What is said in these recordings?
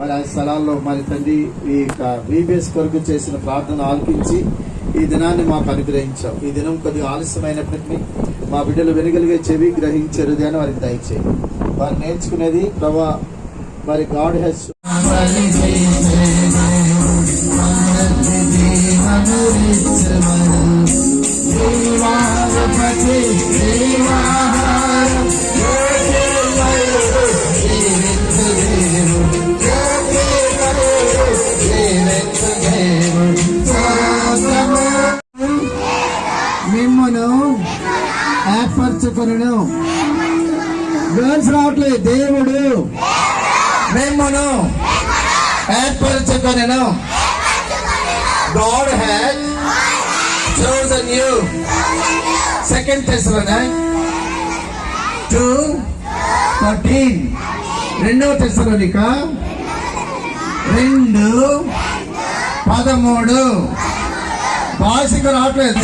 మరి ఆ స్థలాల్లో మరి తండ్రి ఈ VBS కొరకు చేసిన ప్రార్థన ఆలకించి ఈ దినాన్ని మాకు అనుగ్రహించావు. ఈ దినం కొద్దిగా ఆలస్యమైనప్పటికీ మా బిడ్డలు వెనుగలిగే చెవి గ్రహించే హృదయాన్ని వారికి దయచేయి. వారు నేర్చుకునేది ప్రభా మరి గాడ్ హెస్ మిమ్మును ఏర్పరచుకొనును. గర్ల్స్ రావట్లేదు. దేవుడు మిమ్మును ఏర్పరచుకొనును. God has chosen you. 2 Thessalonians 2:13. 2 తెస్సలోనిక 2:13. భాషకు రావట్లేదు.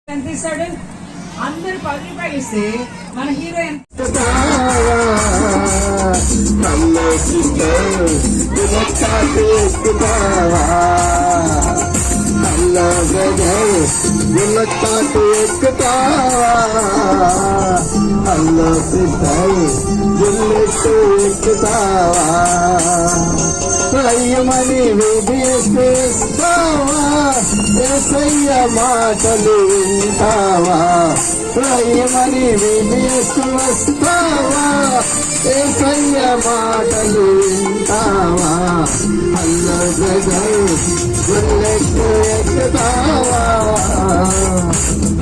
ఎంత ఇస్తాడు? అందరు 10 రూపాయలు ఇస్తే మన హీరో ఎంత మని వేస్తావా? ఏసయ్య మాటలు వింటావా? ప్రేమని వస్తావా? ఏసయ్య మాటలు వింటావా? అల్లగదలు గుల్లెట్టు ఎక్కుతావా?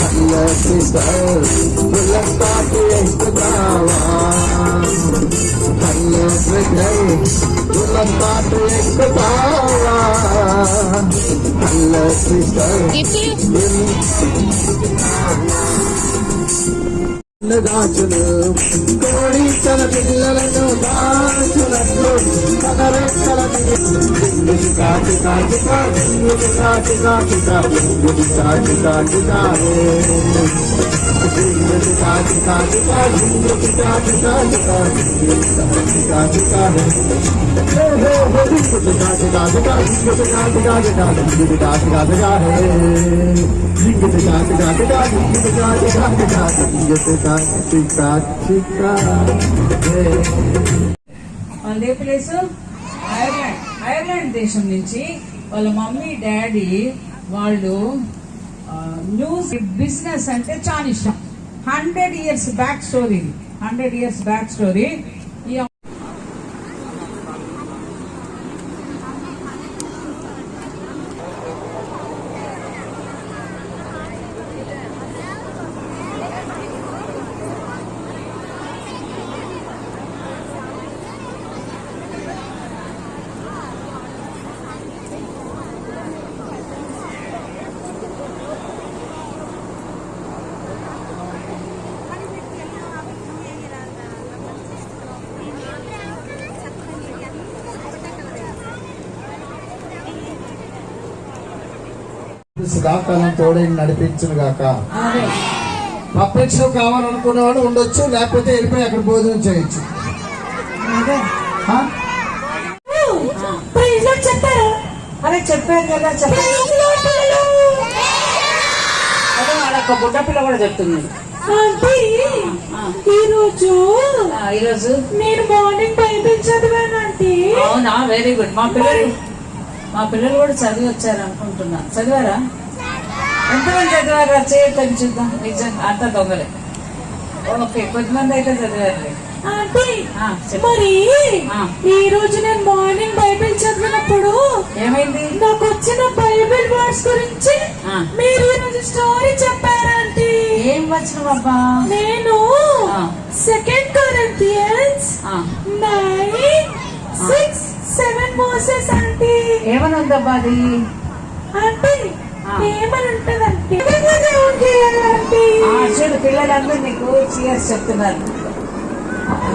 గుల్లెట్టు ఎక్కుతావా? గుల్లపాటు ఎక్కుతావా? దాచును కోడి తన పిల్లలను దాచునట్లు తన రెక్కల కాచి కాచి కాచి కాచి కాచి కాచి కాచి కాచి కాచి కాచి వాళ్ళే ప్లేస్ ఐర్లాండ్ దేశం నుంచి వాళ్ళ మమ్మీ డాడీ వాళ్ళు న్యూస్ బిజినెస్ అంటే చాలా ఇష్టం. 100 years back story. 100 years back story. సదాకాలం తోడై నడిపించును గాక. పబ్లిక్ షో కావాలనుకునేవాడు ఉండొచ్చు, లేకపోతే వెళ్ళిపోయి అక్కడ భోజనం చేయొచ్చు. చెప్పారు అదే చెప్పారు కదా. అదే వాళ్ళొక్క బుడ్డ పిల్ల కూడా చెప్తుంది. ఈరోజు నేను మార్నింగ్ బైబిల్ చదివానంటే. అవునా, వెరీ గుడ్. మా పిల్లలు కూడా చదివి వచ్చారు అనుకుంటున్నా. చదివారా? ఎంతమంది చదివారు చేయొద్దని చూద్దాం. నిజం అంత దొంగలే. ఓకే, కొద్దిమంది అయితే చదివారు. ఆంటీ ఆ, చెప్పు. మరి ఆ. ఈ రోజు నేను మార్నింగ్ బైబిల్ చదివినప్పుడు ఏమైంది? నాకు వచ్చిన బైబిల్ వర్డ్స్ గురించి ఆ. మీరు ఈరోజు స్టోరీ చెప్పారంటీ. ఏం వచ్చిన బాబా? నేను ఆ. 2 Corinthians ఆ. 9:6-7 వర్సెస్ ఆంటీ. ఏమని ఉందబ్బా అది? ఆంటీ ఆ. ఏమని ఉంటదంటే ఆంటీ చూడు, పిల్లలందరూ నీకు చీయర్స్ చెప్తున్నారు.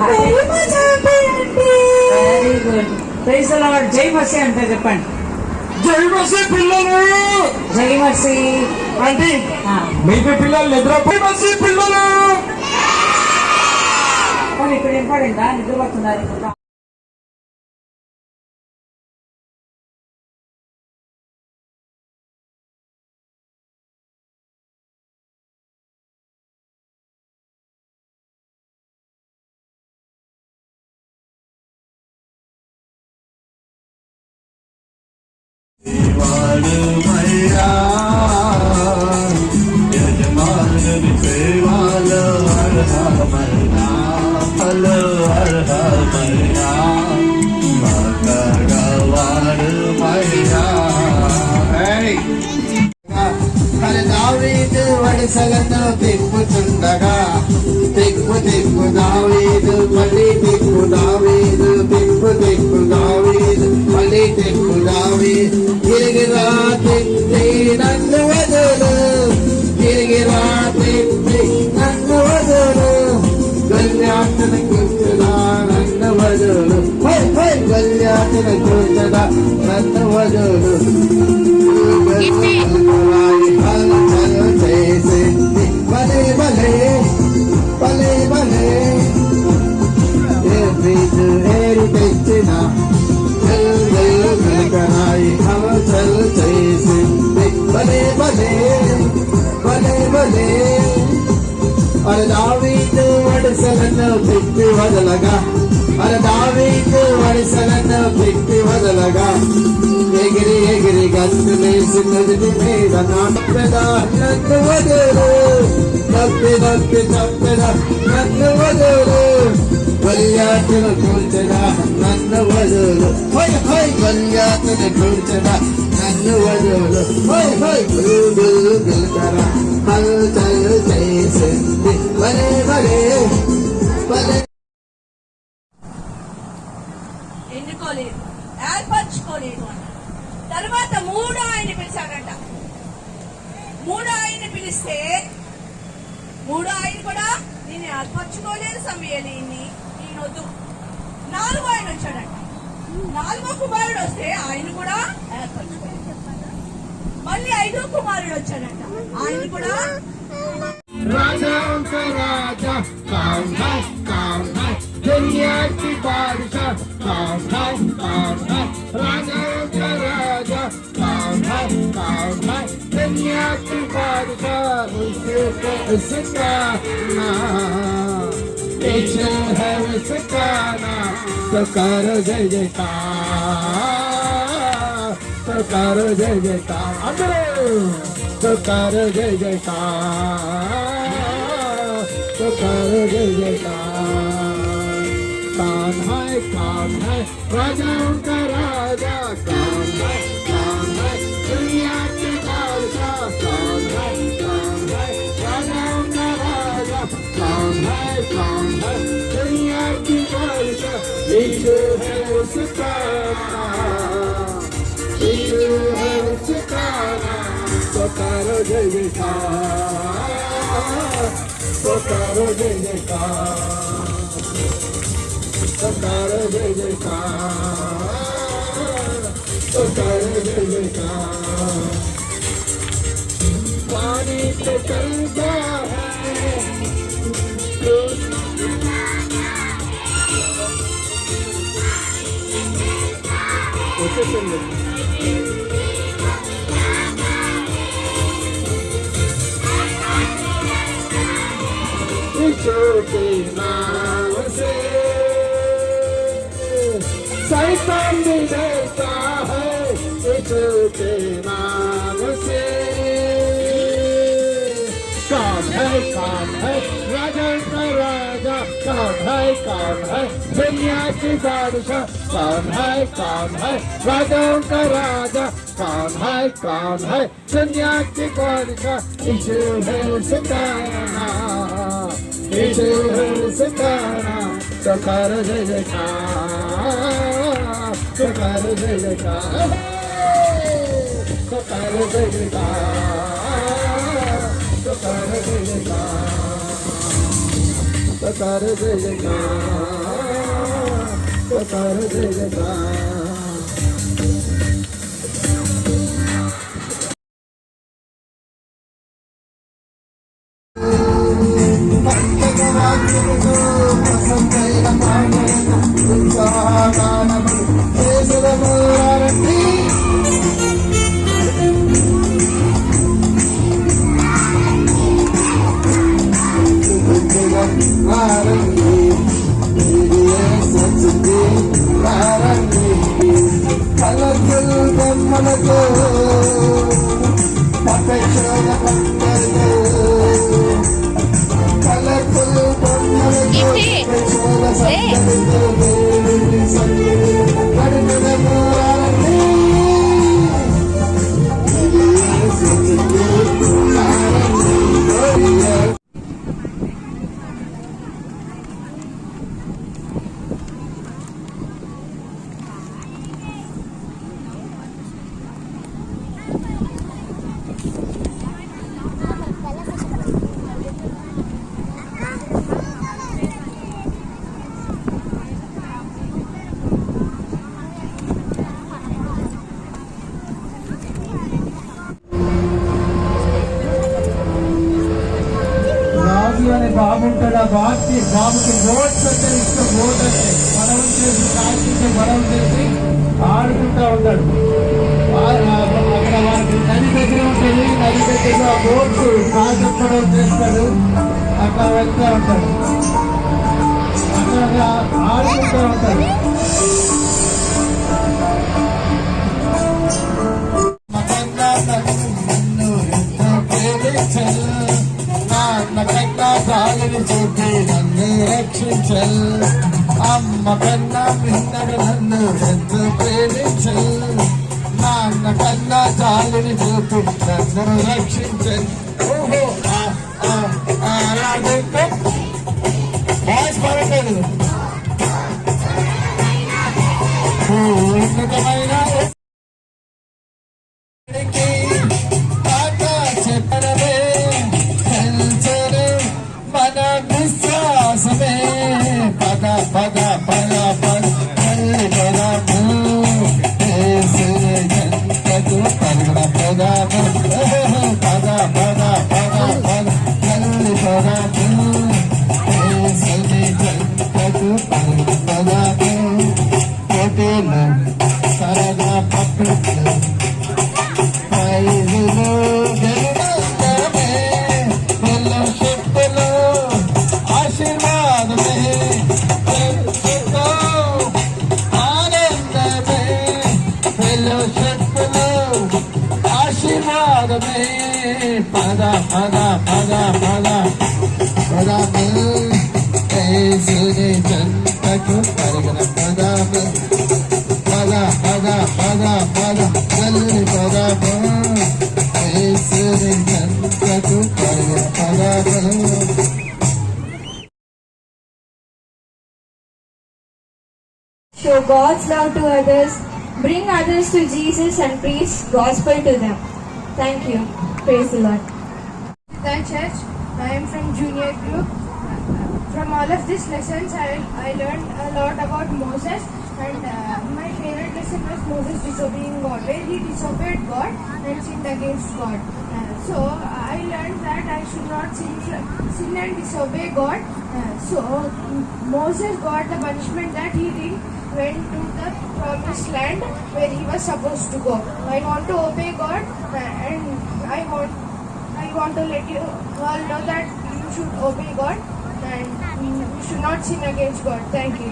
Very much happy aunty. Very good. Praise the Lord. జై మసీ అంటే చెప్పండి. జై మసీ పిల్లలు. జై మసీ. ఆంటీ మీకు పిల్లలు నిద్రపోయి మసీ పిల్లలు. ఇప్పుడు ఏం పడిందా? నిద్రపోతున్నారు. సేవాలమయ్యా యజమానుని సేవలో అర్హమయ్యా, హలో అర్హమయ్యా, మాట్లాడవాడుమయ్యా. మరి దావీదు వడిసలను తిప్పుచుండగా తిప్పు దావీదు మళ్ళీ తిప్పు దావీదు తిప్పు దావీదు మళ్ళీ తిప్పు దావీదు తిరిగిరా తిప్పి నన్ను వదులు, తిరిగిరా తిప్పి నన్ను వదులు, గల్యాతన కూర్చుదా నన్ను వదులు, గల్యాతన కూర్చుదా నన్ను వదులు. చేసింది భలే భలే భలే భలే ఏరి తెచ్చిన కరాయి హల్చల్ చేసింది భలే భలే భలే భలే. అరే దావీదు వడిసలను తిప్పి వదలగా, అరే దావీదు వడిసలను తిప్పి వదలగా, ఎగిరి ఎగిరి గంతులేసి నుదిటి మీద నాపెదా నన్ను వదులు, నొప్పి నొప్పి చంపెదా నన్ను వదులు, గల్యాతును కూల్చెదా నన్ను వదులు, గల్యాతును కూల్చెదా నన్ను వదులు, గురువులు గెలుతరా హల్చల్ చేసింది భలే భలే భలే. ఎన్నుకోలేదు, ఏర్పరచుకోలేదు అన్నాడు. తర్వాత మూడో ఆయన పిలిచాడట. మూడో ఆయన పిలిస్తే మూడో ఆయన కూడా నేను ఏర్పరచుకోలేదు సమూయేలు, ఈయనొద్దు. నాలుగో ఆయన వచ్చాడట. నాలుగో కుమారుడు వస్తే ఆయన కూడా ఏర్పరచుకోలేదు. మళ్ళీ ఐదో కుమారుడు వచ్చాడట. ఆయన కూడా राजा उनका राजा कौन है दुनिया की बादशाह कौन है राजा उनका राजा कौन है दुनिया की बादशाह उसका नाम ईश्वर है उसका नाम। तो करो जय जयकार, तो करो जय जयकार, तो करो जय जयकार, तो करो जय जयकार। कौन है राजाओं का राजा कौन है दुनिया के बादशाह कौन है राजाओं का राजा कौन है दुनिया की बादशाह यीशु है उसका नाम, यीशु है उसका नाम। तो करो जय जयकार, तो करो जय जयकार, तो करो जय जयकार, तो करो जय जयकार। पानी पे चलता है उसे सुन लो। छोटे नाम से शैतान भी डरता है, छोटे नाम से कौन है दुनिया की बादशाह कौन है राजाओं का राजा कौन है दुनिया की बादशाह यीशु है सितारा यीशु है सितारा तो कर जय जयकार तो कर जय जयकार तो कर जय जयकार तो कर जय जयकार तो कर जय जयकार तो कर जय जयकार అనే బాబు ఉంటాడు. ఆ బాబుకి బోట్స్ అంటే ఇష్టం. బోట్ అంటే పడవలు చేసి కాల్చింటే పడవలు చేసి ఆడుకుంటా ఉంటాడు. అక్కడ వారికి నది దగ్గర ఉంటుంది. నది దగ్గర ఆ బోట్స్ కాల్చిన పడవలు చేస్తాడు. అక్కడ వెళ్తూ ఉంటాడు. అక్కడ ఆడుకుంటూ ఉంటాడు. జాలిని చూపి నన్ను రక్షించల్ అమ్మ కన్నా మిన్నడు నన్ను ఎంతో ప్రేమించల్ నాన్న కన్నా జాలిని చూపి నన్ను రక్షించల్ ఓహో వాయిస్ పడలేదు. ఉన్నతమైన చెప్పనవే విశ్వాసమే పద పద పద పద జంతకు పరగడ పద పద పద పద పద తల్లి పద జంతకు పరగడ పద పోటీలు సరదా పట్టులు ప్రైజులు గెలుపొందమే ఫెలోషిప్లో ఆశీర్వాదమే ఆనందమే ఫెలోషిప్లో ఆశీర్వాదమే పద పద పద పద పద యేసుని జంతకు పరిగణ పద పద పద పద పద తల్లి పద యేసుని జంతకు పరిగణ పద. Show God's love to others, bring others to Jesus and preach gospel to them. Thank you. Praise the Lord. The church. I am from junior group. From all of these lessons, I learned a lot about Moses, and my favorite lesson was Moses disobeying God, where he disobeyed God and sinned against God. So I learned that I should not sin and disobey God. So Moses got the punishment that he didn't went to the promised land where he was supposed to go. I want to obey God, and I want to let you all know that you should obey God and you should not sin against God. Thank you.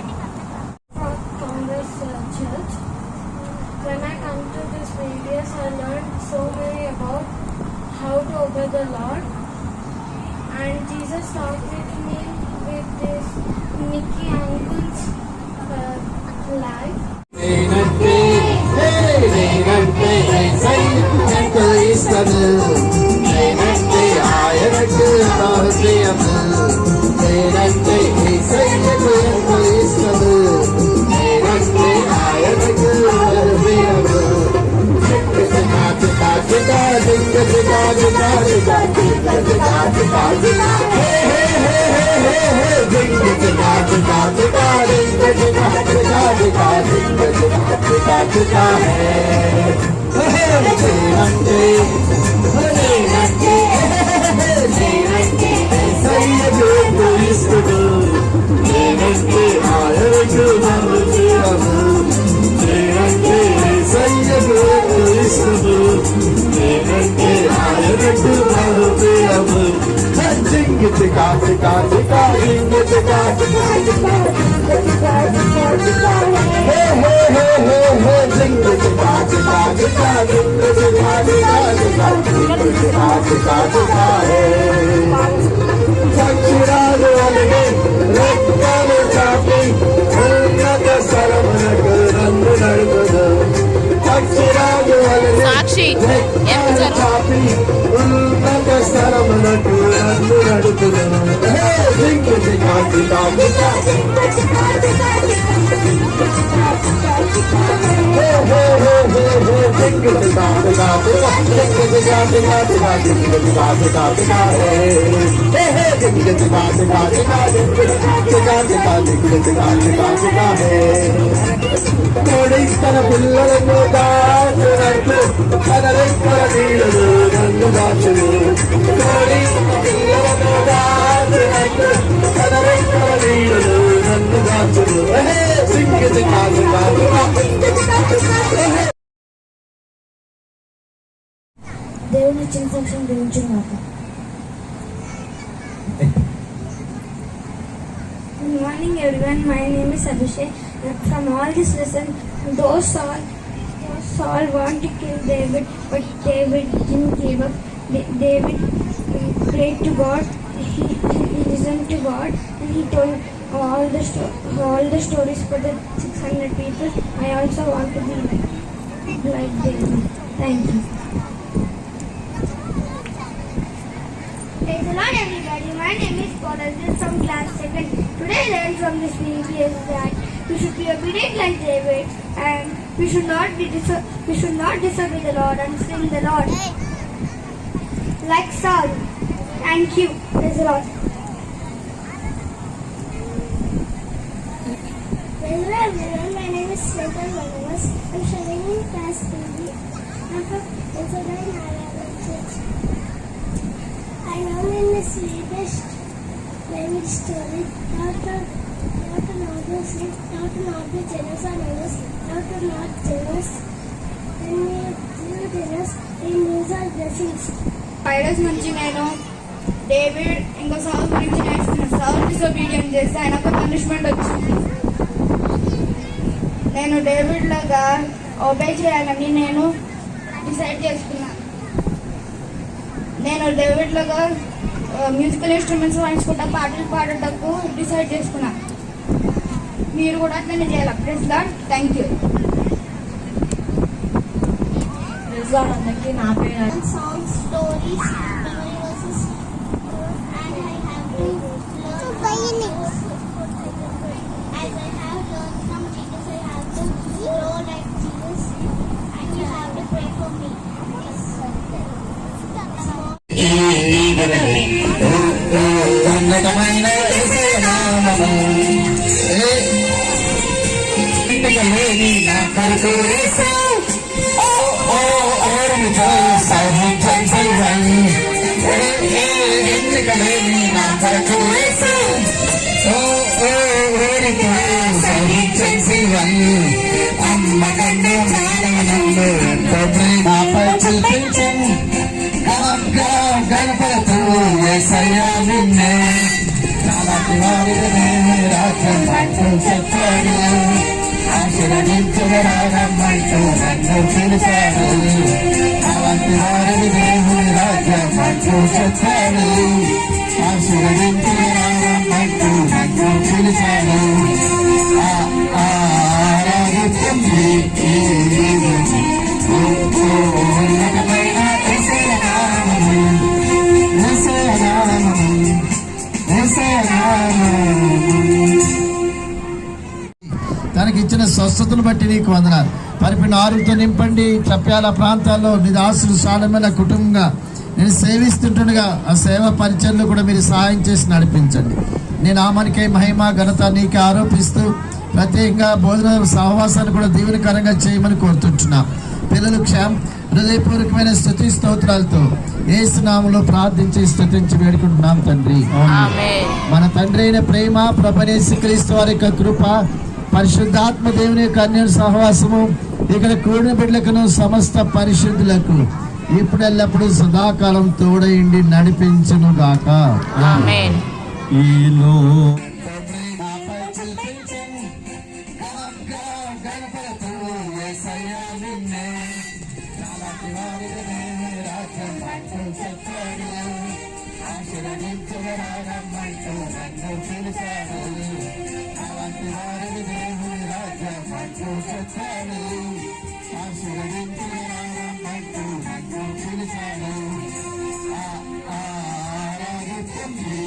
From this church, when I come to this videos, I learned so many about how to obey the Lord, and Jesus taught me with this Mickey uncle's life. నేనంటే ఎంతో ఇష్టము, నేనంటే ఆయనకు నా హృదయము, నేనంటే యేసయ్యకు ఎంతో ఇష్టము, నేనంటే ఆయనకు నా హృదయము. పక్షిరాలు అలిగి రెక్కలు చాపి ఉన్నత స్థలమునకు నన్ను నడుపుదు. పక్షిరాలు అలిగి రెక్కలు చాపి ఉన్నత స్థలమునకు నన్ను నడుపుదు. తన పిల్లలను దాచునట్లు తన రెక్కల నీడలు నన్ను దాచును. పిల్లలను దాచునట్లు తన రెక్కల నీడలు నన్ను దాచును. దేవుని ఇచ్చిన సంవత్సరం గురించి నాకు. Good morning everyone, my name is Abhishek. From all this lesson, though Saul wanted to kill David, but David didn't give up. David prayed to God, he listened to God, and he told all the stories for the 600 people. I also want to be like David. Thank you. Praise the Lord everybody, my name is Paul from class 2nd. Today I learned from this video that we should be obedient like David, and we should not disobey the Lord and sin the Lord like Saul. Thank you. Praise the Lord. Praise the Lord everyone, my name is Sweta Manamas. I'm studying in class 3. I'm from Israel Church. I learned in the Swedish language story how to not be sick, how to not be jealous or nervous, how to not jealous. When we are jealous, we lose our blessings. Virus నుంచి నేను David ఇంకా సౌల్ గురించి నేర్చుకున్నాను. Saul disobedience చేస్తే ఆయనకు punishment వచ్చింది. నేను David లాగా ఒబే చేయాలని నేను డిసైడ్ చేసుకున్నాను. నేను డేవిడ్ లాగా మ్యూజికల్ ఇన్స్ట్రుమెంట్స్ వాయించుకుంటా పాటలు పాడటకు డిసైడ్ చేసుకున్నాను. మీరు కూడా అట్లనే చేయాలి. Press God. Thank you. అందరికీ నా పేరు Songs, stories, memory verses, and I have to learn. As I have learned from Jesus, I have to grow like Jesus, and you have to pray for me. అమ్మ కన్ను నాన్నను ఎంతో ప్రేమపై చూపించు గణపడతూ యేసయ్యా నిన్నే నాలాంటి వారిని రాజ్యం అంటూ చెప్పాడు. ఆశీర్వదించగలమంటూ నన్ను పిలిచాడు. అలాంటి వారిని దేవుని రాజ్యం అంటూ చెప్పాడు. ఆశీర్వదించగలమంటూ రమ్మంటూ నన్ను పిలిచాడు. ఆరాధిస్తుంది ఉన్నతమైన యేసయ్య నామము, యేసయ్య నామము, యేసయ్య నామము. తనకిచ్చిన స్వస్థతను బట్టి నీకు వందనాలు. పరిపూర్ణ ఆరోగ్యంతో నింపండి. చప్యాల ప్రాంతాల్లో నీ దాసులు సాలమైన కుటుంబంగా నేను సేవిస్తుంటుండగా ఆ సేవ పరిచయంలో కూడా మీరు సహాయం చేసి నడిపించండి. నేను నామానికే మహిమ ఘనత నీకే ఆరోపిస్తూ ప్రత్యేకంగా భోజన సహవాసాన్ని కూడా దీవెనకరంగా చేయమని కోరుతుంటున్నా. పిల్లలు హృదయపూర్వకమైన స్తుతి స్తోత్రాలతో యేసు నామములో ప్రార్థించి స్తుతించి వేడుకుంటున్నాం తండ్రి. మన తండ్రి అయిన ప్రేమ, ప్రభువైన యేసుక్రీస్తు వారి యొక్క కృప, పరిశుద్ధాత్మ దేవుని యొక్క అన్యోన్య సహవాసము ఇక్కడ కూడిన బిడ్డలకును సమస్త పరిశుద్ధులకు ఇప్పుడు ఎల్లప్పుడు సదాకాలం తోడైండి నడిపించును గాక. ఆమేన్. ఆరాధిస్తుంది